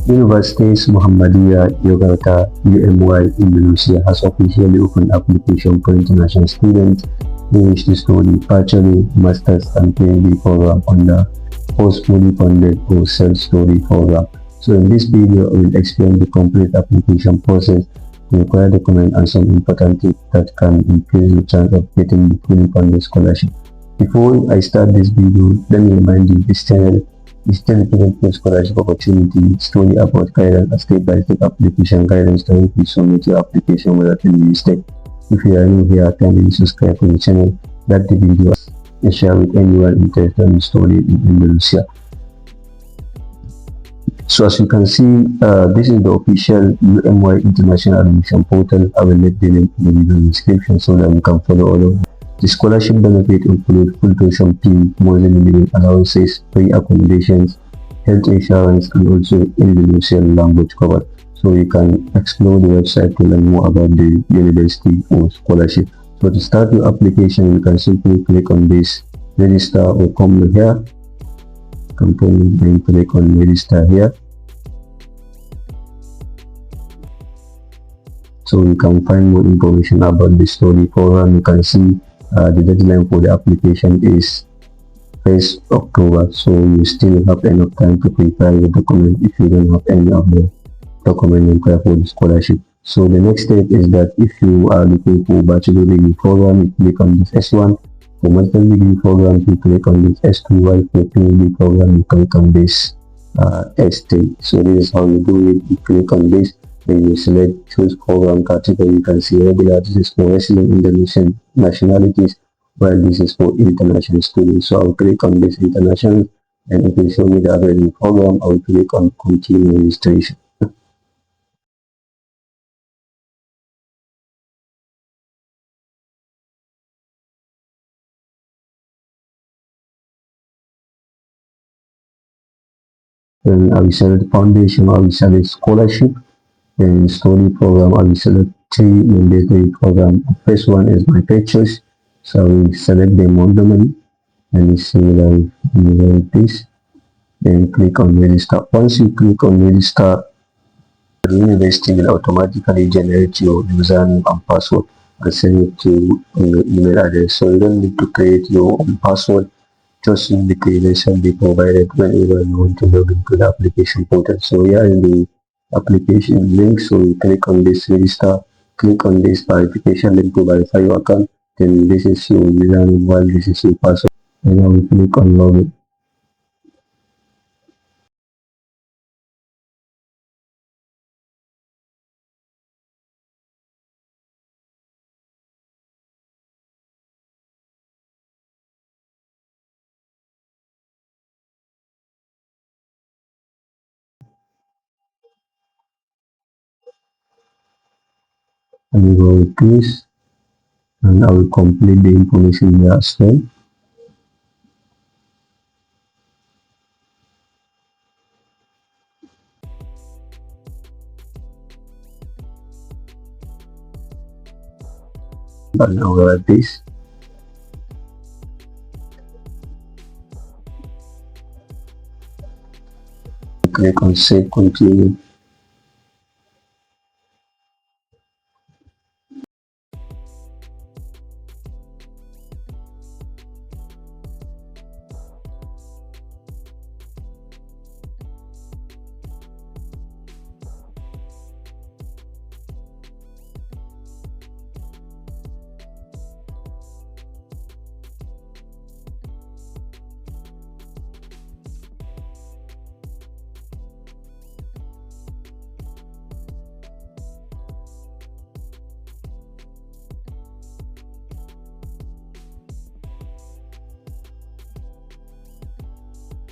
Universitas Muhammadiyah Yogyakarta UMY Indonesia has officially opened application for international students who wish to study bachelor, master's and PhD program on the post-fully funded or self-study program. So in this video, I will explain the complete application process, the required document and some important tips that can increase the chance of getting the fully funded scholarship. Before I start this video, let me remind you this channel is dedicated to scholarship opportunity, study about guidance, and step-by-step application guidance to help you submit your application without any mistake. If you are new here, kindly subscribe to the channel, like the video, and share with anyone interested in studying in Indonesia. So as you can see, this is the official UMY International Admission Portal. I will leave the link in the video description so that you can follow along. The scholarship benefit include full tuition fee, monthly living allowances, free accommodations, health insurance, and also Indonesian language covered. So you can explore the website to learn more about the university or scholarship. So to start your application, you can simply click on this register or come here. Component and click on register here. So you can find more information about the study program. You can see the deadline for the application is 1st October, so you still have enough time to prepare the document if you don't have any of the document required for the scholarship. So the next step is that if you are looking for bachelor degree program, you click on this S1. For master's degree program, you click on this S2. While for PhD program, you click on this S3. So this is how you do it. You click on this, then you select choose program category. You can see regular, this is for resident Indonesian nationalities, while this is for international students. So I'll click on this international, and it will show me the available program. I will click on continue registration. Then I will select foundation, I will select scholarship, then study program, I will select 3 mandatory program. The first one is my purchase, so I will select them randomly, and you see like this, then click on register. Once you click on register, the university will automatically generate your username and password and send it to your email address. So you don't need to create your own password. Just use the credential be provided whenever you want to log into the application portal. So here is the application link. So you click on this register, click on this verification link to verify your account. Then this is your username, while this is your password. And now we click on login. And we go with this, and I will complete the information here as well. And now we have this. Click on save, continue.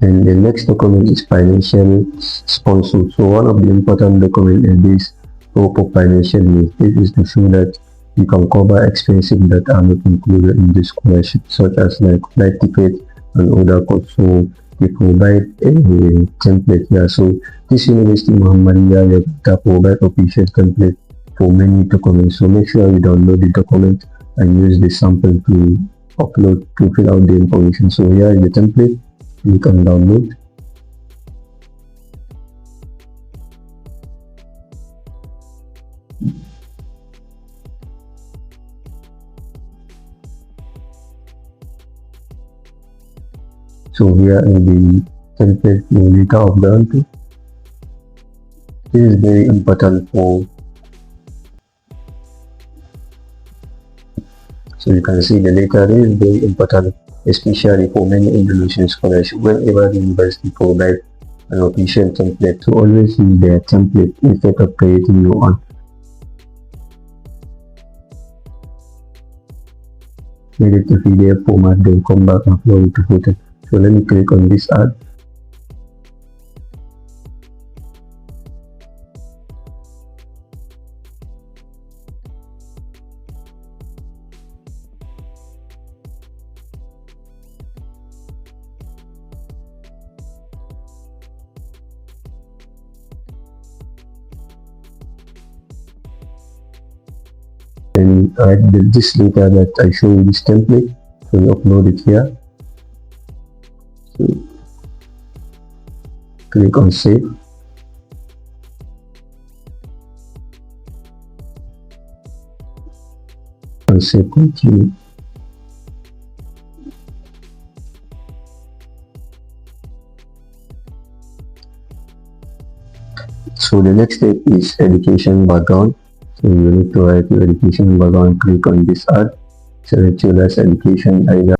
And the next document is financial sponsor. So one of the important documents is this proof of financial needs. This is to show that you can cover expenses that are not included in the scholarship, such as like flight ticket and other costs. So they provide a template here. So this University Muhammadiyah Yogyakarta provide official template for many documents. So make sure you download the document and use the sample to upload to fill out the information. So here is the template. You can download. So here is the template for letter of guarantee. This is very important for, so you can see the letter is very important, especially for many Indonesian scholars. Whenever the university provides an official template, to always use their template instead of creating your own. Edit the PDF format, then come back and upload it to footer. So let me click on this ad. And this data that I show you this template, so we upload it here. So click on save. And save continue. So the next step is education background. So you need to write your education background. Click on this ad. Select your last education either.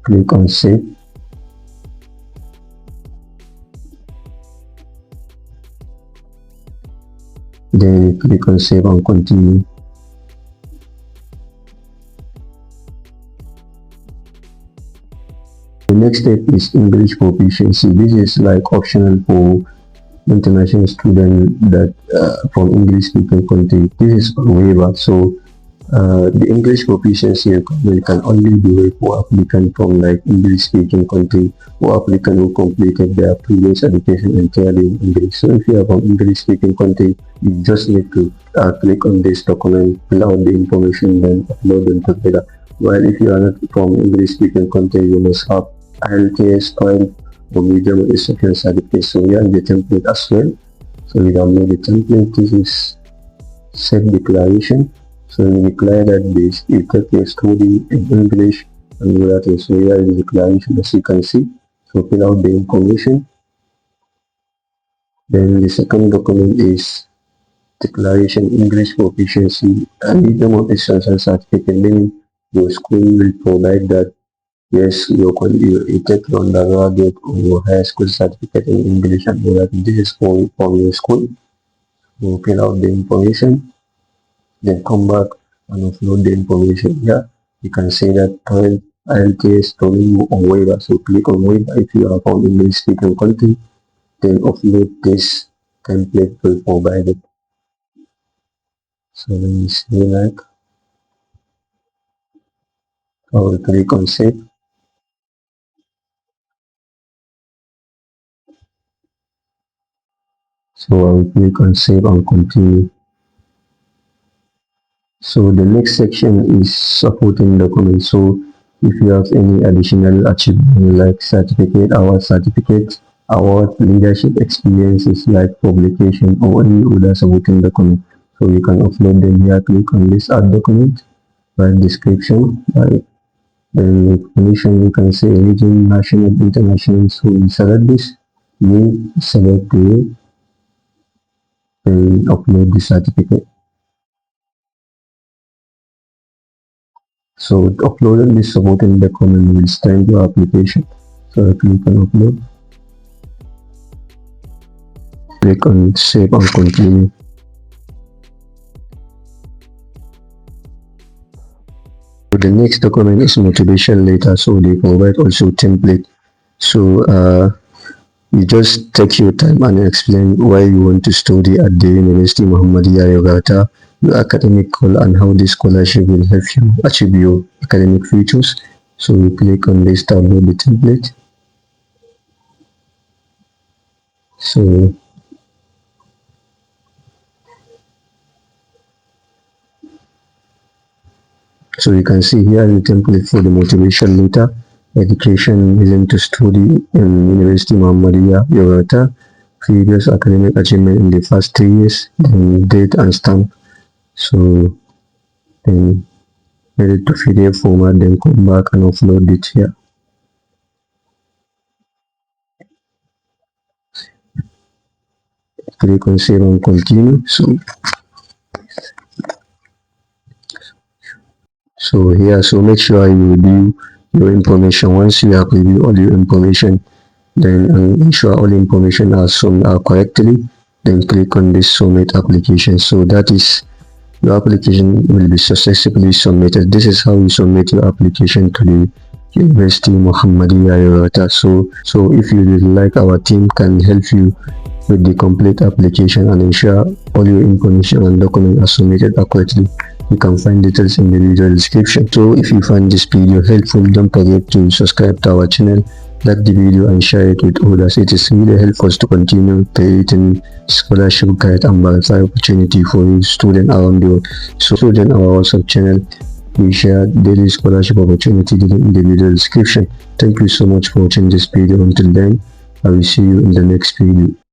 Click on save. Then click on save and continue. The next step is English proficiency. This is like optional for international students that from English speaking country. This is a waiver. So the English proficiency requirement can only be waived for applicants from like English speaking country or applicant who completed their previous education entirely in English. So if you are from English speaking country, you just need to click on this document, fill out the information, then upload them together. While if you are not from English speaking country, you must have IELTS, TOEFL, or medium instruction certificate. So here is the template as well. So we download the template. This is self-declaration. So you declare that this you take your study in English and you write. So here is the declaration as you can see. So fill out the information. Then the second document is declaration English proficiency and medium of instruction certificate, meaning your school will provide that yes, you take your undergraduate or high school certificate in English and all that. This is from your school. So fill out the information. Then come back and upload the information here. You can say that TOEFL, IELTS, TOEFL or waiver. So click on waiver if you are from English speaking country. Then upload this template will provide it. So let me see like I will click on save. So I will click on save and continue. So the next section is supporting documents. So if you have any additional achievement like award, leadership experiences like publication or any other supporting document, so you can upload them here. Click on this add document, write description, write the information. You can say region, national, international. So we select this, name, select the and upload the certificate. So uploading this supporting document will stamp your application. So I click on upload, click on save and continue. So the next document is motivation letter. So they provide also template. So you just take your time and explain why you want to study at the University Muhammadiyah Yogyakarta. your academic goal and how this scholarship will help you achieve your academic futures. So we click on this download the template. So you can see here the template for the motivation letter. Education willing to study in University Muhammadiyah Yogyakarta. Previous academic achievement in the first 3 years. Then date and stamp. So then edit to PDF format. Then come back and upload it here. Click on save and continue. So here, so make sure you review your information. Once you have reviewed all your information, then ensure all information are correctly. Then click on this submit application. So that is, your application will be successfully submitted. This is how you submit your application to the University Muhammadiyah Yogyakarta. So if you would like, our team can help you with the complete application and ensure all your information and documents are submitted accurately. You can find details in the video description. So if you find this video helpful, don't forget to subscribe to our channel, like the video and share it with others. It is really helpful to continue creating scholarship guide and verify opportunity for you students around the world. So join our WhatsApp channel. We share daily scholarship opportunity in the video description. Thank you so much for watching this video. Until then, I will see you in the next video.